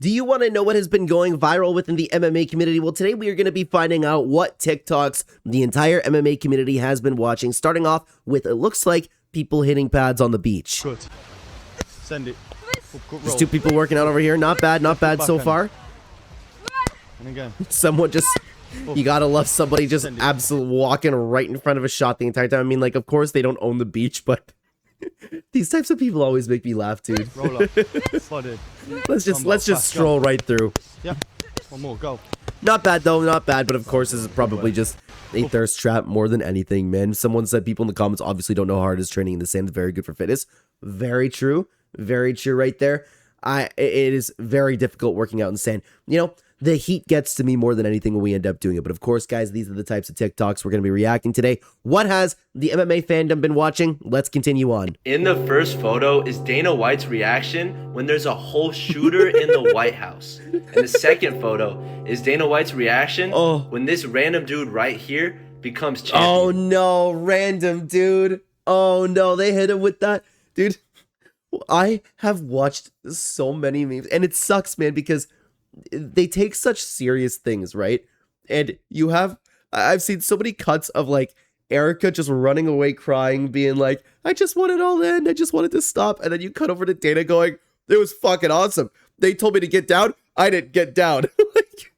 Do you want to know what has been going viral within the MMA community? Well, today we are going to be finding out what TikToks the entire MMA community has been watching, starting off with, it looks like, people hitting pads on the beach. Good. Send it. Good Just two people working out over here. Not bad so far. And again. Someone just, you gotta love somebody just absolutely walking right in front of a shot the entire time. I mean, like, of course they don't own the beach, but these types of people always make me laugh, dude. Roll up. Flooded. Let's just stroll right through. Yeah. One more. Go. Not bad though, not bad, but of course this is probably just a thirst trap more than anything, man. Someone said people in the comments obviously don't know how hard is training in the sand is very good for fitness. Very true right there. It is very difficult working out in the sand. You know, the heat gets to me more than anything when we end up doing it. But of course, guys, these are the types of TikToks we're going to be reacting today. What has the MMA fandom been watching? Let's continue on. In the first photo is Dana White's reaction when there's a whole shooter in the White House. And the second photo is Dana White's reaction when this random dude right here becomes champion. Oh no, random dude. Oh no, they hit him with that. Dude, I have watched so many memes, and it sucks, man, because they take such serious things, right? And I've seen so many cuts of like Erica just running away crying, being like, I just want it all in, I just wanted to stop. And then you cut over to Dana going, it was fucking awesome. They told me to get down, I didn't get down. Like,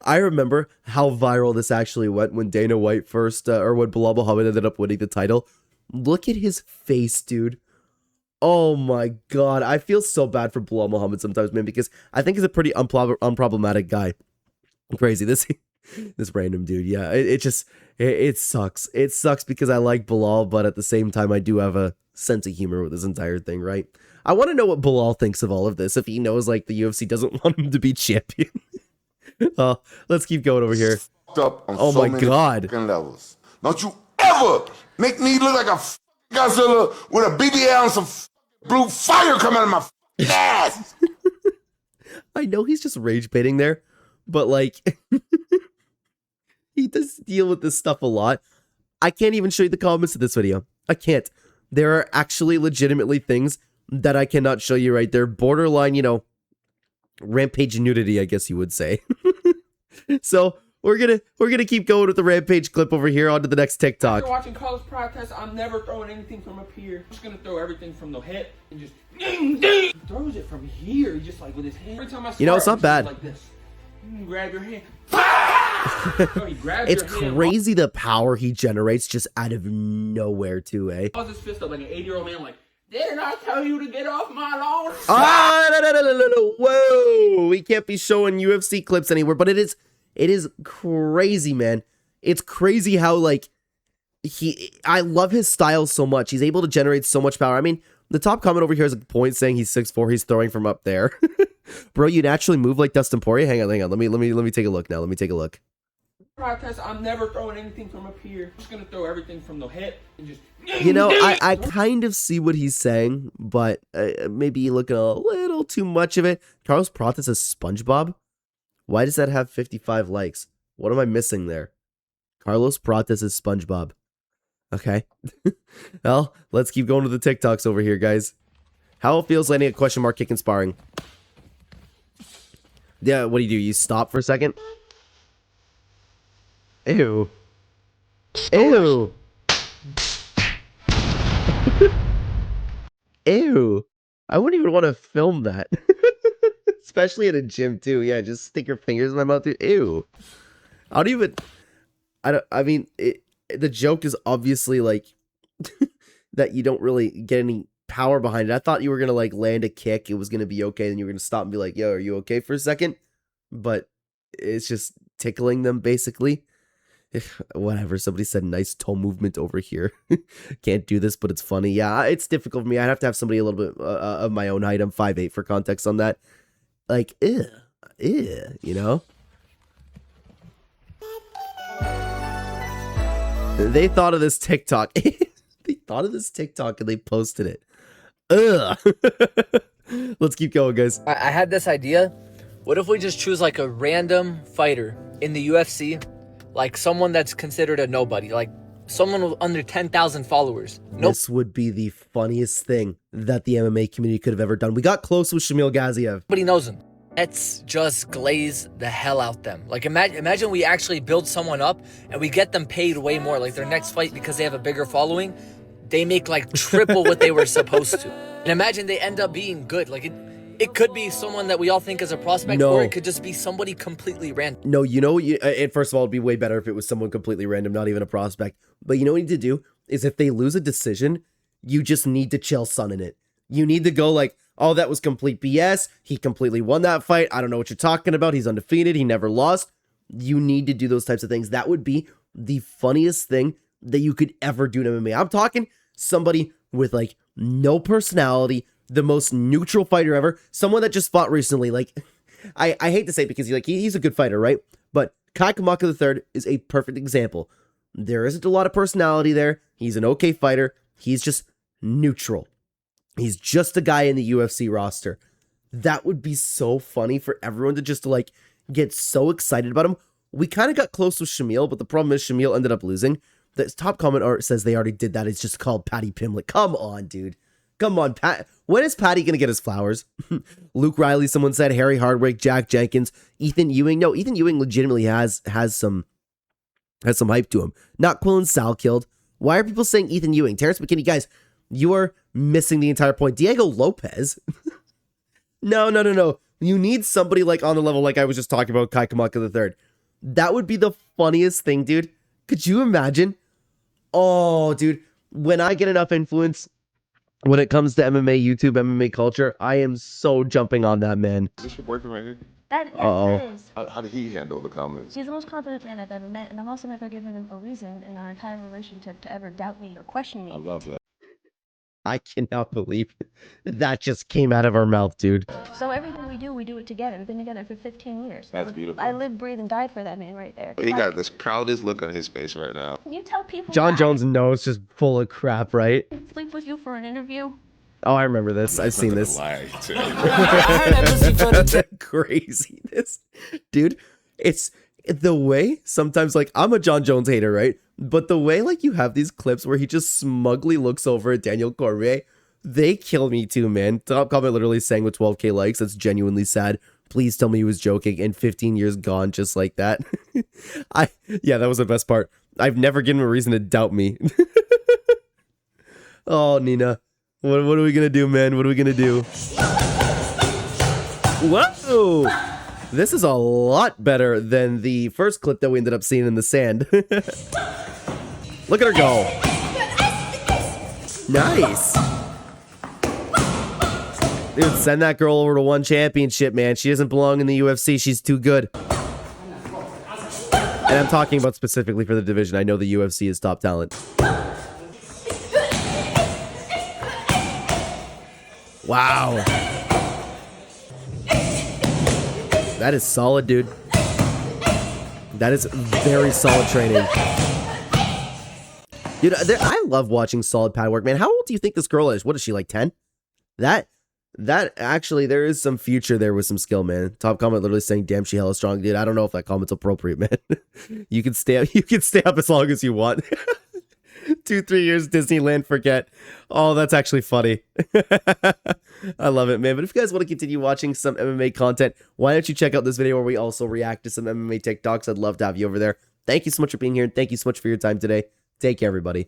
I remember how viral this actually went when Dana White first, or when Bilal Muhammad ended up winning the title. Look at his face, dude. Oh my god, I feel so bad for Bilal Muhammad sometimes, man, because I think he's a pretty unproblematic guy. Crazy, this random dude, yeah, it sucks. It sucks because I like Bilal, but at the same time, I do have a sense of humor with this entire thing, right? I want to know what Bilal thinks of all of this, if he knows, like, the UFC doesn't want him to be champion. Let's keep going over here. Oh my god. Levels. Don't you ever make me look like a Godzilla with a BBL and some blue fire coming out of my ass. I know he's just rage baiting there, but like, he does deal with this stuff a lot. I can't even show you the comments of this video. I can't. There are actually legitimately things that I cannot show you right there. Borderline, you know, rampage nudity, I guess you would say. So we're gonna keep going with the rampage clip over here. On to the next TikTok. After watching Carlos protest, I'm never throwing anything from up here. I'm just gonna throw everything from the hip and just ding ding. He throws it from here, just like with his hand. Every time I start, you know, it's not bad. Like this. Grab your hand. It's crazy the power he generates just out of nowhere too, eh? Pause his fist up like an 80-year-old man, like, didn't I tell you to get off my lawn? Ah, no. Whoa, we can't be showing UFC clips anywhere, but it is crazy, man. It's crazy how, like, I love his style so much. He's able to generate so much power. I mean, the top comment over here is a point saying he's 6'4", he's throwing from up there. Bro, you naturally move like Dustin Poirier. Hang on. Let me take a look now. Let me take a look. Protest, I'm never throwing anything from up here. I'm just gonna throw everything from the hip and just. You know, I kind of see what he's saying, but maybe you look at a little too much of it. Carlos Prates is SpongeBob. Why does that have 55 likes? What am I missing there? Carlos Prates is SpongeBob. Okay. Well, let's keep going to the TikToks over here, guys. How it feels landing a question mark kick and sparring. Yeah, what do? You stop for a second? Ew. Ew. Ew. I wouldn't even want to film that. Especially at a gym too. Yeah, just stick your fingers in my mouth. Ew. I mean, the joke is obviously like that you don't really get any power behind it. I thought you were going to like land a kick. It was going to be okay. Then you were going to stop and be like, yo, are you okay for a second? But it's just tickling them basically. Whatever. Somebody said nice toe movement over here. Can't do this, but it's funny. Yeah, it's difficult for me. I'd have to have somebody a little bit of my own height. I'm 5'8" for context on that. Like, you know? They thought of this TikTok. They thought of this TikTok and they posted it. Ugh. Let's keep going, guys. I had this idea. What if we just choose like a random fighter in the UFC? Like someone that's considered a nobody, like someone with under 10,000 followers. This would be the funniest thing that the MMA community could have ever done. We got close with Shamil Gaziev. Nobody knows him. let's just glaze the hell out them. Like imagine we actually build someone up and we get them paid way more. Like their next fight, because they have a bigger following, they make like triple what they were supposed to. And imagine they end up being good. Like it could be someone that we all think is a prospect, or it could just be somebody completely random. No, you know, and first of all, it'd be way better if it was someone completely random, not even a prospect. But you know what you need to do is if they lose a decision, you just need to chill Sun in it. You need to go like, oh, that was complete BS. He completely won that fight. I don't know what you're talking about. He's undefeated. He never lost. You need to do those types of things. That would be the funniest thing that you could ever do in MMA. I'm talking somebody with like no personality, the most neutral fighter ever, someone that just fought recently. Like, I hate to say it because he's a good fighter, right? But Kai Kamaka III is a perfect example. There isn't a lot of personality there. He's an okay fighter. He's just neutral. He's just a guy in the UFC roster. That would be so funny for everyone to just like get so excited about him. We kind of got close with Shamil, but the problem is Shamil ended up losing. The top comment art says they already did that. It's just called Patty Pimlet. Come on, dude. Come on, Pat. When is Patty going to get his flowers? Luke Riley, someone said. Harry Hardwick, Jack Jenkins, Ethan Ewing. No, Ethan Ewing legitimately has some hype to him. Not Quillen Salkilled. Why are people saying Ethan Ewing? Terrence McKinney, guys, you are missing the entire point. Diego Lopez. No. You need somebody like on the level like I was just talking about, Kai Kamaka III. That would be the funniest thing, dude. Could you imagine? Oh, dude, when I get enough influence when it comes to MMA, YouTube, MMA culture, I am so jumping on that, man. Is this your boyfriend right here? That is. How did he handle the comments? He's the most confident man I've ever met, and I've also never given him a reason in our entire relationship to ever doubt me or question me. I love that. I cannot believe that just came out of our mouth, dude. So everything we do it together. We've been together for 15 years. That's beautiful. I live, breathe, and die for that man right there. He got this proudest look on his face right now. You tell people John that Jones' nose just full of crap, right? I sleep with you for an interview. Oh, I remember this. I've seen this. Craziness. Dude, it's the way sometimes, like, I'm a John Jones hater, right? But the way, like, you have these clips where he just smugly looks over at Daniel Cormier, they kill me too, man. Top comment literally saying with 12K likes, that's genuinely sad. Please tell me he was joking, and 15 years gone just like that. Yeah, that was the best part. I've never given him a reason to doubt me. Oh, Nina. What are we gonna do, man? What are we gonna do? Whoa! This is a lot better than the first clip that we ended up seeing in the sand. Look at her go. Nice. Dude, send that girl over to one championship, man. She doesn't belong in the UFC. She's too good. And I'm talking about specifically for the division. I know the UFC is top talent. Wow. That is solid, dude. That is very solid training. Dude, I love watching solid pad work, man. How old do you think this girl is? What is she, like 10? That actually, there is some future there with some skill, man. Top comment literally saying, damn, she hella strong. Dude, I don't know if that comment's appropriate, man. You can stay up as long as you want. 2-3 years Disneyland forget. Oh, that's actually funny. I love it, man. But if you guys want to continue watching some MMA content, why don't you check out this video where we also react to some MMA TikToks? I'd love to have you over there. Thank you so much for being here, and thank you so much for your time today. Take care, everybody.